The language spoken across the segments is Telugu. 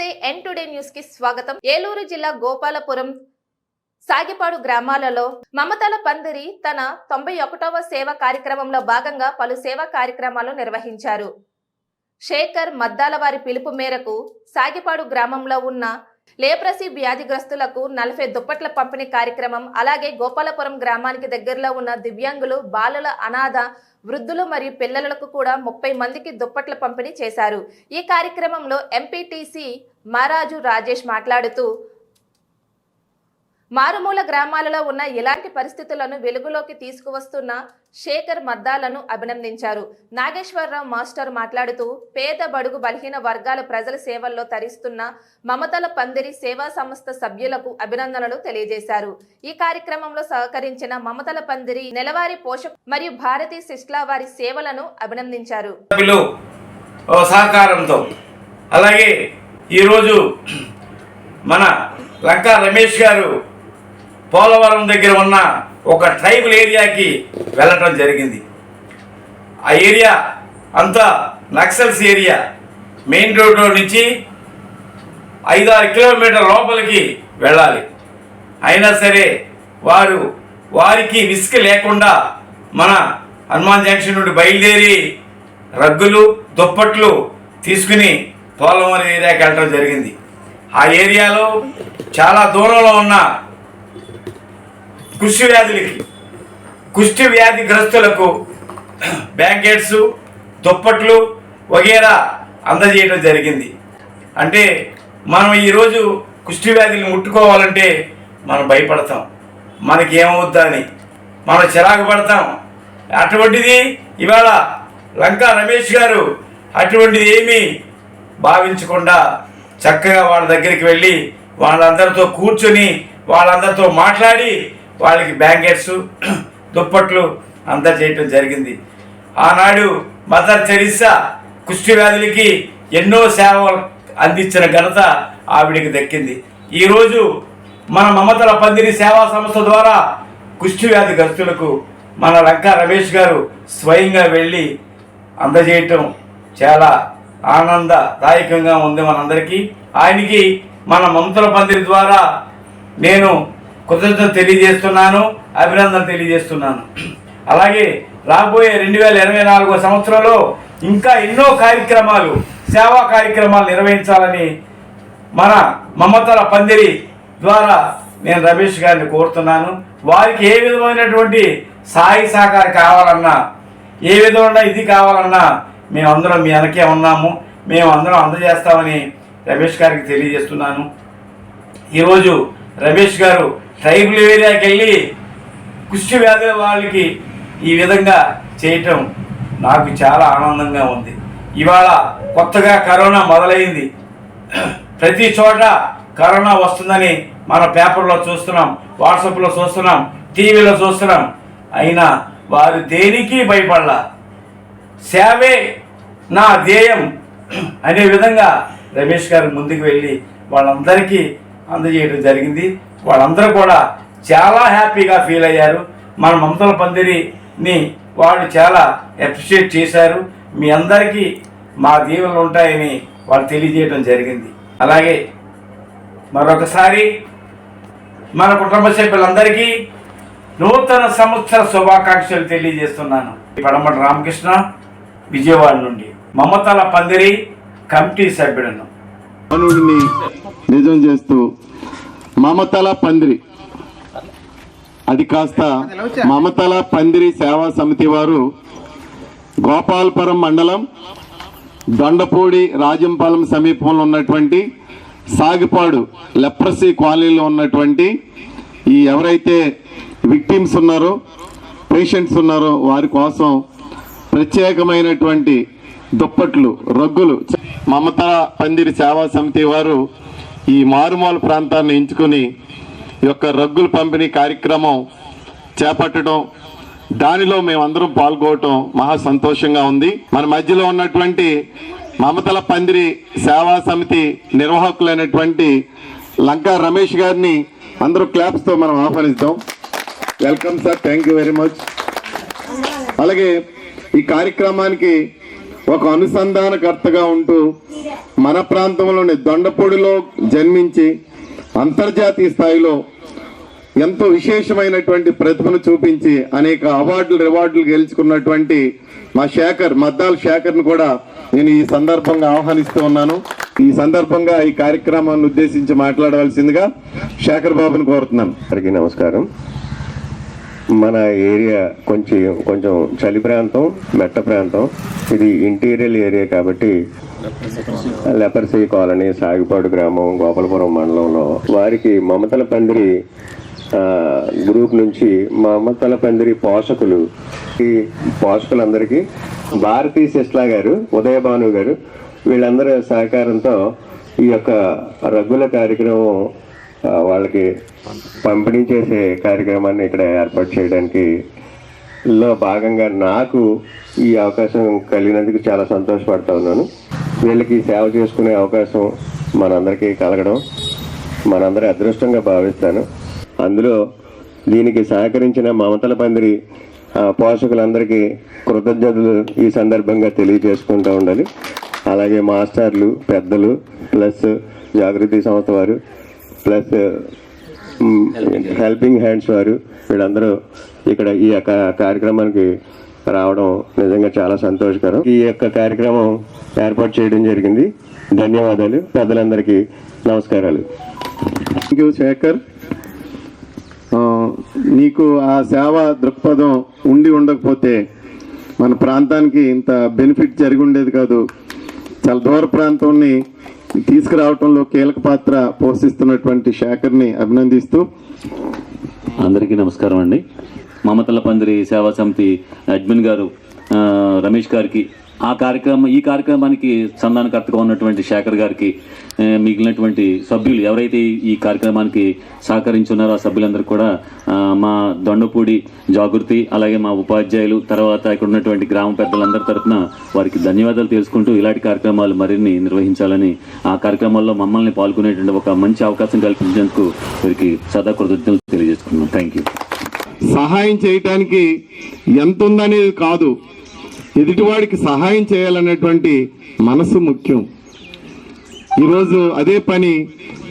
నమస్తే ఎన్ టుడే న్యూస్ కి స్వాగతం. ఏలూరు జిల్లా గోపాలపురం సాగిపాడు గ్రామాలలో మమతల పందిరి తన 91వ సేవా కార్యక్రమంలో భాగంగా పలు సేవా కార్యక్రమాలు నిర్వహించారు. శేఖర్ మద్దాల వారి పిలుపు మేరకు సాగిపాడు గ్రామంలో ఉన్న లేప్రసీ వ్యాధిగ్రస్తులకు 40 దుప్పట్ల పంపిణీ కార్యక్రమం, అలాగే గోపాలపురం గ్రామానికి దగ్గరలో ఉన్న దివ్యాంగులు, బాలుల, అనాథ, వృద్ధులు మరియు పిల్లలకు కూడా 30 మందికి దుప్పట్ల పంపిణీ చేశారు. ఈ కార్యక్రమంలో ఎంపీటీసీ మారాజు రాజేష్ మాట్లాడుతూ మారుమూల గ్రామాలలో ఉన్న ఇలాంటి పరిస్థితులను వెలుగులోకి తీసుకువస్తున్న శేఖర్ మద్దాలను అభినందించారు. నాగేశ్వరరావు మాస్టర్ మాట్లాడుతూ పేద బడుగు బలహీన వర్గాల ప్రజల సేవల్లో తరిస్తున్న మమతల పందిరి సేవా సంస్థ సభ్యులకు అభినందనలు తెలియజేశారు. ఈ కార్యక్రమంలో సహకరించిన మమతల పందిరి నెలవారీ పోషక మరియు భారతీ సిస్ట్లా వారి సేవలను అభినందించారు. సహకారంతో అలాగే ఈరోజు మన లంకా రమేష్ గారు పోలవరం దగ్గర ఉన్న ఒక ట్రైబల్ ఏరియాకి వెళ్ళటం జరిగింది. ఆ ఏరియా అంతా నక్సల్స్ ఏరియా. మెయిన్ రోడ్డు నుంచి 5-6 కిలోమీటర్ల లోపలికి వెళ్ళాలి. అయినా సరే వారికి విసుగు లేకుండా మన హనుమాన్ జంక్షన్ నుండి బయలుదేరి రగ్గులు, దుప్పట్లు తీసుకుని పోలవరం ఏరియాకి వెళ్ళటం జరిగింది. ఆ ఏరియాలో చాలా దూరంలో ఉన్న కుష్టి వ్యాధిగ్రస్తులకు బ్లాంకెట్స్, దుప్పట్లు వగేరా అందజేయడం జరిగింది. అంటే మనం ఈరోజు కుష్టి వ్యాధిని ముట్టుకోవాలంటే మనం భయపడతాం, మనకి ఏమవుద్దా అని మనం చిరాకు పడతాం. అటువంటిది ఇవాళ లంకా రమేష్ గారు అటువంటిది ఏమీ భావించకుండా చక్కగా వాళ్ళ దగ్గరికి వెళ్ళి వాళ్ళందరితో కూర్చొని వాళ్ళందరితో మాట్లాడి వాళ్ళకి బ్లాంకెట్స్, దుప్పట్లు అందజేయటం జరిగింది. ఆనాడు మదర్ తెరీసా కుష్టి వ్యాధులకి ఎన్నో సేవలు అందించిన ఘనత ఆవిడికి దక్కింది. ఈరోజు మన మమతల పందిరి సేవా సంస్థ ద్వారా కుష్టి వ్యాధిగ్రస్తులకు మన లంకా రమేష్ గారు స్వయంగా వెళ్ళి అందజేయటం చాలా ఆనందదాయకంగా ఉంది మనందరికీ. ఆయనకి మన మమతల పందిరి ద్వారా నేను కృతజ్ఞత తెలియజేస్తున్నాను, అభినందన తెలియజేస్తున్నాను. అలాగే రాబోయే 2024 సంవత్సరంలో ఇంకా ఎన్నో కార్యక్రమాలు, సేవా కార్యక్రమాలు నిర్వహించాలని మన మమతల పందిరి ద్వారా నేను రమేష్ గారిని కోరుతున్నాను. వారికి ఏ విధమైనటువంటి సాయి సహకారం కావాలన్నా, ఏ విధమైన ఇది కావాలన్నా మేమందరం మీ వెనకే ఉన్నాము, మేమందరం అందజేస్తామని రమేష్ గారికి తెలియజేస్తున్నాను. ఈరోజు రమేష్ గారు ట్రైబల్ ఏరియాకి వెళ్ళి కుష్టి వ్యాధుల వాళ్ళకి ఈ విధంగా చేయటం నాకు చాలా ఆనందంగా ఉంది. ఇవాళ కొత్తగా కరోనా మొదలైంది. ప్రతి చోట కరోనా వస్తుందని మన పేపర్లో చూస్తున్నాం, వాట్సాప్లో చూస్తున్నాం, టీవీలో చూస్తున్నాం. అయినా వారు దేనికి భయపడలా. సేవే నా ధ్యేయం అనే విధంగా రమేష్ గారు ముందుకు వెళ్ళి వాళ్ళందరికీ అందజేయడం జరిగింది. వాళ్ళందరూ కూడా చాలా హ్యాపీగా ఫీల్ అయ్యారు. మన మమతల పందిరిని వాళ్ళు చాలా అప్రిషియేట్ చేశారు. మీ అందరికీ మా దీవెనలు ఉంటాయని వాళ్ళు తెలియజేయడం జరిగింది. అలాగే మరొకసారి మన కుటుంబ సభ్యులందరికీ నూతన సంవత్సర శుభాకాంక్షలు తెలియజేస్తున్నాను. పడమటి రామకృష్ణ, విజయవాడ నుండి మమతల పందిరి కమిటీ సభ్యుడను. నిజం చేస్తూ మమతల పందిరి, అది కాస్త మమతల పందిరి సేవా సమితి వారు గోపాలపురం మండలం దొండపూడి రాజంపాలెం సమీపంలో ఉన్నటువంటి సాగిపాడు లెప్రసీ కాలనీలో ఉన్నటువంటి ఈ ఎవరైతే విక్టిమ్స్ ఉన్నారో, పేషెంట్స్ ఉన్నారో వారి కోసం ప్రత్యేకమైనటువంటి దుప్పట్లు, రగ్గులు మమతల పందిరి సేవా సమితి వారు ఈ మారుమూల ప్రాంతాన్ని ఎంచుకుని ఈ యొక్క రగ్గుల పంపిణీ కార్యక్రమం చేపట్టడం, దానిలో మేమందరం పాల్గొనడం మహా సంతోషంగా ఉంది. మన మధ్యలో ఉన్నటువంటి మమతల పందిరి సేవా సమితి నిర్వాహకులైనటువంటి లంకా రమేష్ గారిని అందరూ క్లాప్స్తో మనం ఆహ్వానిస్తాం. Welcome sir, thank you very much. అలాగే ఈ కార్యక్రమానికి ఒక అనుసంధానకర్తగా ఉంటూ మన ప్రాంతంలోని దొండపూడిలో జన్మించి అంతర్జాతీయ స్థాయిలో ఎంతో విశేషమైనటువంటి ప్రతిభను చూపించి అనేక రివార్డులు గెలుచుకున్నటువంటి మా మద్దాల శేఖర్ను కూడా నేను ఈ సందర్భంగా ఆహ్వానిస్తూ ఉన్నాను. ఈ సందర్భంగా ఈ కార్యక్రమాన్ని ఉద్దేశించి మాట్లాడవలసిందిగా శేఖర్ బాబుని కోరుతున్నాను. అందరికీ నమస్కారం. మన ఏరియా కొంచెం చలి ప్రాంతం, మెట్ట ప్రాంతం. ఇది ఇంటీరియర్ ఏరియా కాబట్టి లెపర్సీ కాలనీ, సాగిపాడు గ్రామం, గోపాలపురం మండలంలో వారికి మమతల పందిరి గ్రూప్ నుంచి మమతల పందిరి పోషకులు, ఈ పోషకులందరికీ భారతీ సిస్లా గారు, ఉదయభాను గారు వీళ్ళందరి సహకారంతో ఈ యొక్క రగ్గుల కార్యక్రమం వాళ్ళకి పంపిణీ చేసే కార్యక్రమాన్ని ఇక్కడ ఏర్పాటు చేయడానికి భాగంగా నాకు ఈ అవకాశం కలిగినందుకు చాలా సంతోషపడతా ఉన్నాను. వీళ్ళకి సేవ చేసుకునే అవకాశం మనందరికీ కలగడం మనందరి అదృష్టంగా భావిస్తాను. అందులో దీనికి సహకరించిన మమతల పందిరి పోషకులందరికీ కృతజ్ఞతలు ఈ సందర్భంగా తెలియజేసుకుంటూ ఉండాలి. అలాగే మాస్టర్లు, పెద్దలు, ప్లస్ జాగృతి సంస్థ వారు, ప్లస్ హెల్పింగ్ హ్యాండ్స్ వారు వీళ్ళందరూ ఇక్కడ ఈ యొక్క కార్యక్రమానికి రావడం నిజంగా చాలా సంతోషకరం. ఈ యొక్క కార్యక్రమం ఏర్పాటు చేయడం జరిగింది. ధన్యవాదాలు. పెద్దలందరికీ నమస్కారాలు. Thank you Shekhar. నీకు ఆ సేవా దృక్పథం ఉండకపోతే మన ప్రాంతానికి ఇంత బెనిఫిట్ జరిగి ఉండేది కాదు. చాలా దూర ప్రాంతాన్ని తీసుకురావడంలో కీలక పాత్ర పోషిస్తున్నటువంటి శేఖర్ని అభినందిస్తూ అందరికీ నమస్కారం అండి. మమతల పందిరి సేవా సమితి అడ్మిన్ గారు రమేష్ గారికి, ఈ కార్యక్రమానికి సంధానకర్తగా ఉన్నటువంటి శేఖర్ గారికి, మిగిలినటువంటి సభ్యులు ఎవరైతే ఈ కార్యక్రమానికి సహకరించున్నారో ఆ సభ్యులందరూ కూడా మా దొండపూడి జాగృతి, అలాగే మా ఉపాధ్యాయులు, తర్వాత ఇక్కడ ఉన్నటువంటి గ్రామ పెద్దలందరి తరఫున వారికి ధన్యవాదాలు తెలుసుకుంటూ ఇలాంటి కార్యక్రమాలు మరిన్ని నిర్వహించాలని, ఆ కార్యక్రమాల్లో మమ్మల్ని పాల్గొనేటువంటి ఒక మంచి అవకాశం కల్పించేందుకు వీరికి సదా కృతజ్ఞతలు తెలియజేసుకున్నాం. Thank you. సహాయం చేయటానికి ఎంత ఉందనేది కాదు, ఎదుటివాడికి సహాయం చేయాలనేటువంటి మనసు ముఖ్యం. ఈరోజు అదే పని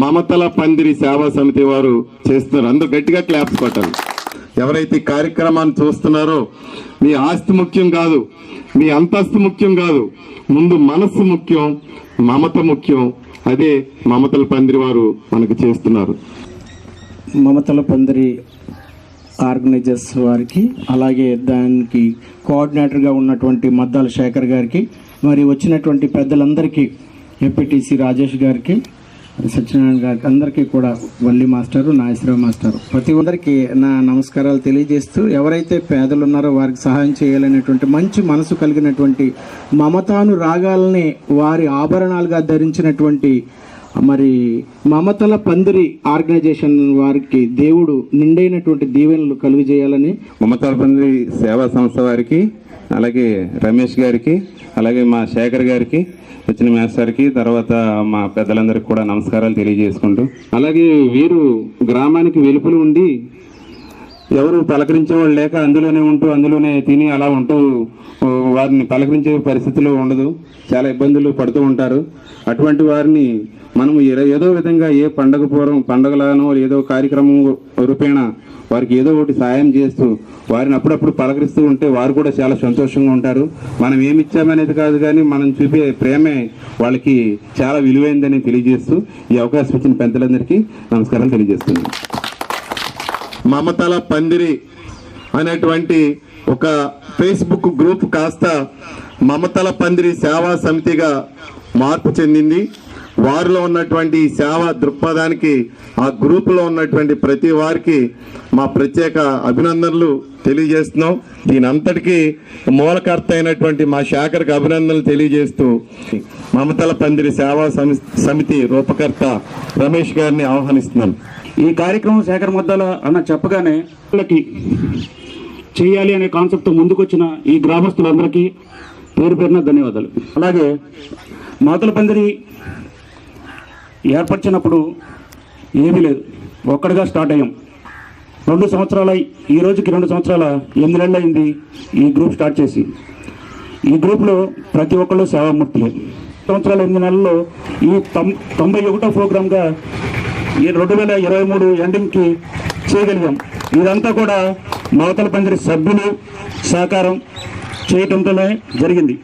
మమతల పందిరి సేవా సమితి వారు చేస్తున్నారు. అందరూ గట్టిగా క్లాప్స్ కొట్టాలి. ఎవరైతే ఈ కార్యక్రమాన్ని చూస్తున్నారో మీ ఆస్తి ముఖ్యం కాదు, మీ అంతస్తు ముఖ్యం కాదు, ముందు మనస్సు ముఖ్యం, మమత ముఖ్యం. అదే మమతల పందిరి వారు మనకు చేస్తున్నారు. మమతల పందిరి ఆర్గనైజర్స్ వారికి, అలాగే దానికి కోఆర్డినేటర్గా ఉన్నటువంటి మద్దాల శేఖర్ గారికి, మరి వచ్చినటువంటి పెద్దలందరికీ, ఎంపీటీసీ రాజేష్ గారికి, సత్యనారాయణ గారికి, అందరికీ కూడా వల్లి మాస్టరు, నాగేశ్వరరావు మాస్టరు, ప్రతి ఒక్కరికి నా నమస్కారాలు తెలియజేస్తూ, ఎవరైతే పేదలు ఉన్నారో వారికి సహాయం చేయాలనేటువంటి మంచి మనసు కలిగినటువంటి, మమతాను రాగాలని వారి ఆభరణాలుగా ధరించినటువంటి మరి మమతల పందిరి ఆర్గనైజేషన్ వారికి దేవుడు నిండైనటువంటి దీవెనలు కలుగజేయాలని, మమతల పందిరి సేవా సంస్థ వారికి, అలాగే రమేష్ గారికి, అలాగే మా శేఖర్ గారికి, వచ్చిన మేస్టర్కి, తర్వాత మా పెద్దలందరికీ కూడా నమస్కారాలు తెలియజేసుకుంటూ, అలాగే వీరు గ్రామానికి వెలుపల ఉండి ఎవరు పలకరించేవాళ్ళు లేక అందులోనే తిని అలా ఉంటూ వారిని పలకరించే పరిస్థితిలో ఉండదు, చాలా ఇబ్బందులు పడుతూ ఉంటారు. అటువంటి వారిని మనం ఏదో విధంగా ఏ పండగలను ఏదో కార్యక్రమం రూపేణ వారికి ఏదో ఒకటి సాయం చేస్తూ వారిని అప్పుడప్పుడు పలకరిస్తూ ఉంటే వారు కూడా చాలా సంతోషంగా ఉంటారు. మనం ఏమి ఇచ్చామనేది కాదు, కానీ మనం చూపే ప్రేమే వాళ్ళకి చాలా విలువైందని తెలియజేస్తూ ఈ అవకాశం ఇచ్చిన పెద్దలందరికీ నమస్కారాలు తెలియజేస్తున్నాను. మమతల పందిరి అనేటువంటి ఒక ఫేస్బుక్ గ్రూప్ కాస్త మమతల పందిరి సేవా సమితిగా మార్పు చెందింది. వారిలో ఉన్నటువంటి సేవా దృక్పథానికి, ఆ గ్రూపులో ఉన్నటువంటి ప్రతి వారికి మా ప్రత్యేక అభినందనలు తెలియజేస్తున్నాం. దీని అంతటికీ మూలకర్త అయినటువంటి మా శేఖర్కి అభినందనలు తెలియజేస్తూ మమతల పందిరి సేవా సమితి రూపకర్త రమేష్ గారిని ఆహ్వానిస్తున్నాను. ఈ కార్యక్రమం శేఖర్ మద్దాల అన్న చెప్పగానే చేయాలి అనే కాన్సెప్ట్ ముందుకొచ్చిన ఈ గ్రామస్తులందరికీ పేరు పేరున ధన్యవాదాలు. అలాగే మమతల పందిరి ఏర్పరిచినప్పుడు ఏమీ లేదు, ఒక్కడిగా స్టార్ట్ అయ్యాం. 2 సంవత్సరాల, ఈ రోజుకి 2 సంవత్సరాల 8 నెలలు అయింది ఈ గ్రూప్ స్టార్ట్ చేసి. ఈ గ్రూప్లో ప్రతి ఒక్కళ్ళు సేవామూర్తులే. సంవత్సరాల 8 నెలల్లో ఈ 91వ ప్రోగ్రామ్గా ఈ 2023 ఎండింగ్కి చేయగలిగాం. ఇదంతా కూడా మమతల పందిరి సభ్యులు సహకారం చేయటంతోనే జరిగింది.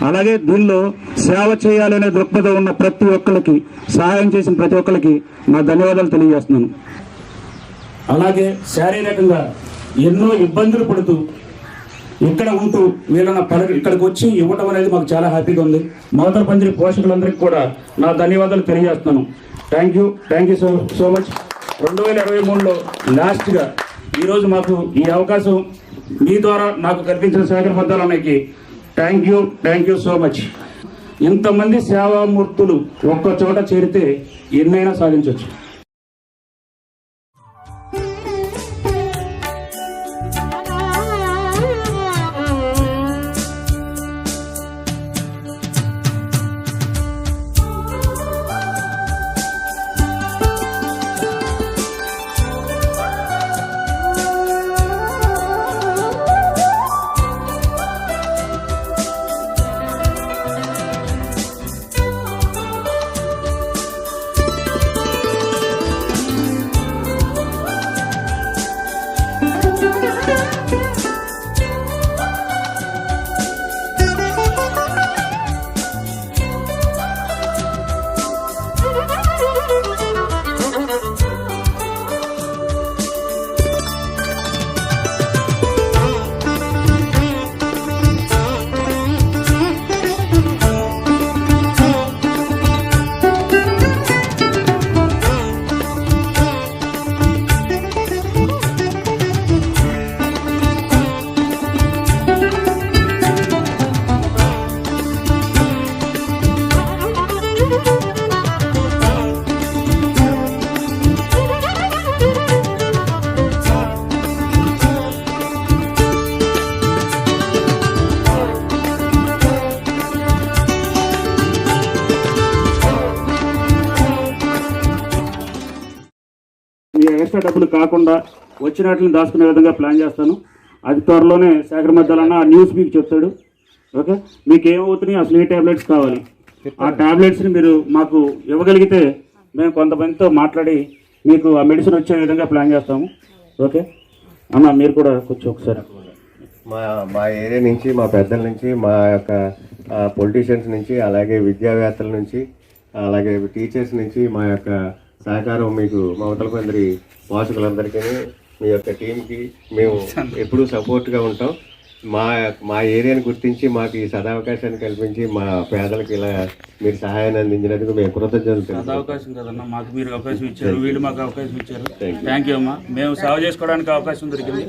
అలాగే దీనిలో సేవ చేయాలనే దృక్పథం ఉన్న ప్రతి ఒక్కరికి, సహాయం చేసిన ప్రతి ఒక్కరికి నా ధన్యవాదాలు తెలియజేస్తున్నాను. అలాగే శారీరకంగా ఎన్నో ఇబ్బందులు పడుతూ ఇక్కడ ఉంటూ వీళ్ళని ఇక్కడికి వచ్చి ఇవ్వటం అనేది మాకు చాలా హ్యాపీగా ఉంది. మమతల పందిరి పోషకులందరికీ కూడా నా ధన్యవాదాలు తెలియజేస్తున్నాను. Thank you so much. 2023లో లాస్ట్గా ఈరోజు మాకు ఈ అవకాశం మీ ద్వారా నాకు కల్పించిన శేఖర్ మద్దాలన్నకి థ్యాంక్ యూ సో మచ్. ఇంతమంది సేవామూర్తులు ఒక్క చోట చేరితే ఎన్నైనా సాధించవచ్చు. ఎక్స్ట్రా డబ్బులు కాకుండా వచ్చిన వాటిని దాచుకునే విధంగా ప్లాన్ చేస్తాను. అది త్వరలోనే శేఖర్ మద్దాలన్న న్యూస్ మీకు చెప్తాడు. ఓకే, మీకు ఏమవుతున్నాయి, అసలు ఏ ట్యాబ్లెట్స్ కావాలి, ఆ ట్యాబ్లెట్స్ని మీరు మాకు ఇవ్వగలిగితే మేము కొంతమందితో మాట్లాడి మీకు ఆ మెడిసిన్ వచ్చే విధంగా ప్లాన్ చేస్తాము. ఓకే అన్న, మీరు కూడా కొంచెం ఒకసారి మా ఏరియా నుంచి, మా పెద్దల నుంచి, మా యొక్క పొలిటీషియన్స్ నుంచి, అలాగే విద్యావేత్తల నుంచి, అలాగే టీచర్స్ నుంచి మా యొక్క సహకారం మీకు మమతల పందిరి పోషకులందరికీ, మీ యొక్క టీంకి మేము ఎప్పుడూ సపోర్ట్గా ఉంటాం. మా ఏరియాని గుర్తించి మాకు ఈ సదావకాశాన్ని కల్పించి మా పేదలకు ఇలా మీరు సహాయాన్ని అందించినందుకు మేము కృతజ్ఞతలు. అవకాశం కదన్నా, మాకు మీరు అవకాశం ఇచ్చారు, వీళ్ళు మాకు అవకాశం ఇచ్చారు. థ్యాంక్ యూ అమ్మా. మేము సేవ చేసుకోవడానికి అవకాశం దొరికింది.